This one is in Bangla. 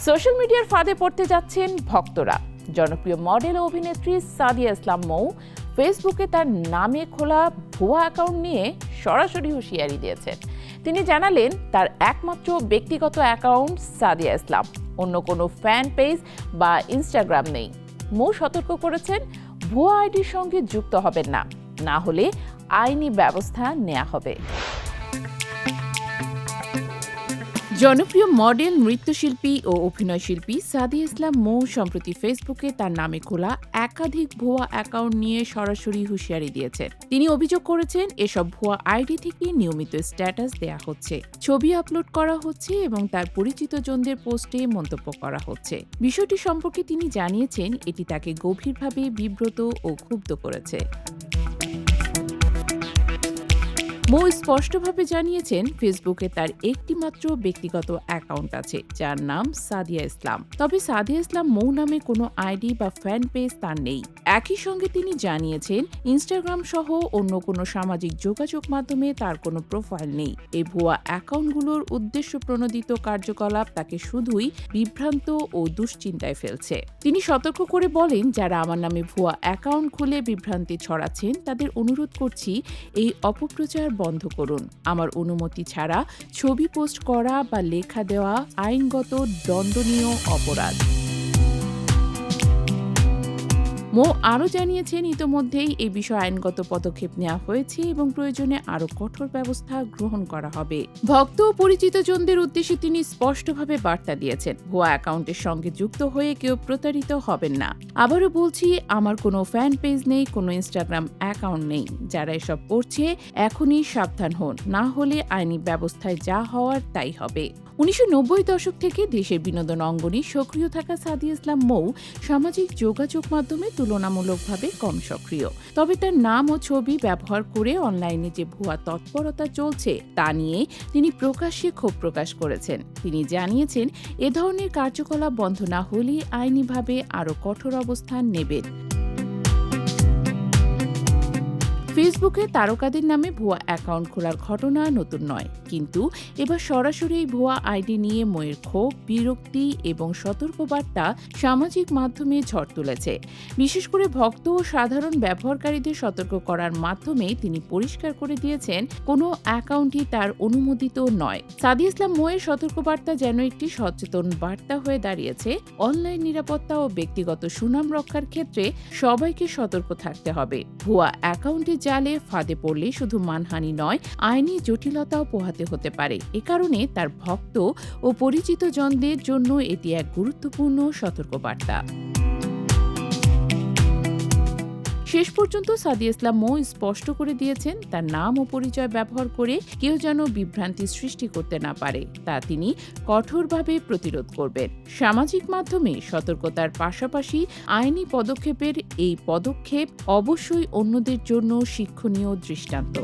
সোশ্যাল মিডিয়ার ফাঁদে পড়তে যাচ্ছেন ভক্তরা। জনপ্রিয় মডেল ও অভিনেত্রী সাদিয়া ইসলাম মৌ ফেসবুকে তার নামে খোলা ভুয়া অ্যাকাউন্ট নিয়ে সরাসরি হুঁশিয়ারি দিয়েছেন। তিনি জানালেন, তার একমাত্র ব্যক্তিগত অ্যাকাউন্ট সাদিয়া ইসলাম, অন্য কোনো ফ্যান পেজ বা ইনস্টাগ্রাম নেই। মৌ সতর্ক করেছেন, ভুয়া আইডির সঙ্গে যুক্ত হবেন না, না হলে আইনি ব্যবস্থা নেওয়া হবে। জনপ্রিয় মডেল, নৃত্যশিল্পী ও অভিনয়শিল্পী সাদিয়া ইসলাম মৌ সম্প্রতি ফেসবুকে তার নামে খোলা একাধিক ভুয়া অ্যাকাউন্ট নিয়ে সরাসরি হুঁশিয়ারি দিয়েছেন। তিনি অভিযোগ করেছেন, এসব ভুয়া আইডি থেকে নিয়মিত স্ট্যাটাস দেয়া হচ্ছে, ছবি আপলোড করা হচ্ছে এবং তার পরিচিত জনদের পোস্টে মন্তব্য করা হচ্ছে। বিষয়টি সম্পর্কে তিনি জানিয়েছেন, এটি তাকে গভীরভাবে বিব্রত ও ক্ষুব্ধ করেছে। মৌ স্পষ্টভাবে জানিয়েছেন, ফেসবুকে তার একটিমাত্র ব্যক্তিগত অ্যাকাউন্ট আছে, যার নাম সাদিয়া ইসলাম। তবে সাদিয়া ইসলাম মৌ নামে কোনো আইডি বা ফ্যান পেজ তার নেই। একই সঙ্গে তিনি জানিয়েছেন, ইনস্টাগ্রাম সহ অন্য কোনো সামাজিক যোগাযোগ মাধ্যমে তার কোনো প্রোফাইল নেই। এই ভুয়া অ্যাকাউন্টগুলোর উদ্দেশ্য প্রণোদিত কার্যকলাপ তাকে শুধুই বিভ্রান্ত ও দুশ্চিন্তায় ফেলছে। তিনি সতর্ক করে বলেন, যারা আমার নামে ভুয়া অ্যাকাউন্ট খুলে বিভ্রান্তি ছড়াচ্ছেন, তাদের অনুরোধ করছি, এই অপপ্রচার বন্ধ করুন। আমার অনুমতি ছাড়া ছবি পোস্ট করা বা লেখা দেওয়া আইনগত দণ্ডনীয় অপরাধ। মৌ আরও জানিয়েছেন, ইতোমধ্যেই এই বিষয়ে আইনগত পদক্ষেপ নেওয়া হয়েছে এবং প্রয়োজনে আরও কঠোর ব্যবস্থা গ্রহণ করা হবে। ভক্ত ও পরিচিত জনদের উদ্দেশ্যে তিনি স্পষ্টভাবে বার্তা দিয়েছেন, ভুয়া অ্যাকাউন্টের সঙ্গে যুক্ত হয়ে কেউ প্রতারিত হবেন না। আবারও বলছি, আমার কোনো ফ্যান পেজ নেই, কোনো ইনস্টাগ্রাম অ্যাকাউন্ট নেই। যারা এসব করছে, এখনই সাবধান হন, না হলে আইনি ব্যবস্থায় যা হওয়ার তাই হবে। 1990 দশক থেকে দেশের বিনোদন অঙ্গনে সক্রিয় থাকা সাদিয়া ইসলাম মৌ সামাজিক যোগাযোগ মাধ্যমে তুলনামূলকভাবে কম সক্রিয়। তবে তার নাম ও ছবি ব্যবহার করে অনলাইনে যে ভুয়া তৎপরতা চলছে, তা নিয়ে তিনি প্রকাশ্যে ক্ষোভ প্রকাশ করেছেন। তিনি জানিয়েছেন, এ ধরনের কার্যকলাপ বন্ধ না হলে আইনিভাবে আরও কঠোর অবস্থান নেবেন। ফেসবুকে তারকাদের নামে ভুয়া অ্যাকাউন্ট খোলার ঘটনা নতুন নয়, কিন্তু এবার সরাসরি ভুয়া আইডি নিয়ে মৌয়ের ক্ষোভ, বিরক্তি এবং সতর্কবার্তা সামাজিক মাধ্যমে ঝড় তুলেছে। বিশেষ করে ভক্ত ও সাধারণ ব্যবহারকারীদের সতর্ক করার মাধ্যমে তিনি পরিষ্কার করে দিয়েছেন, কোনো অ্যাকাউন্টই তার অনুমোদিত নয়। সাদিয়া ইসলাম মৌয়ের সতর্কবার্তা যেন একটি সচেতন বার্তা হয়ে দাঁড়িয়েছে। অনলাইন নিরাপত্তা ও ব্যক্তিগত সুনাম রক্ষার ক্ষেত্রে সবাইকে সতর্ক থাকতে হবে। ভুয়া অ্যাকাউন্টে জালে ফাঁদে পড়লে শুধু মানহানি নয়, আইনি জটিলতাও পোহাতে হতে পারে। এ কারণে তার ভক্ত ও পরিচিত জনদের জন্য এটি এক গুরুত্বপূর্ণ সতর্কবার্তা। শেষ পর্যন্ত সাদিয়া ইসলাম মৌ স্পষ্ট করে দিয়েছেন, তার নাম ও পরিচয় ব্যবহার করে কেউ যেন বিভ্রান্তি সৃষ্টি করতে না পারে, তা তিনি কঠোরভাবে প্রতিরোধ করবেন। সামাজিক মাধ্যমে সতর্কতার পাশাপাশি আইনি পদক্ষেপের এই পদক্ষেপ অবশ্যই অন্যদের জন্য শিক্ষণীয় দৃষ্টান্ত।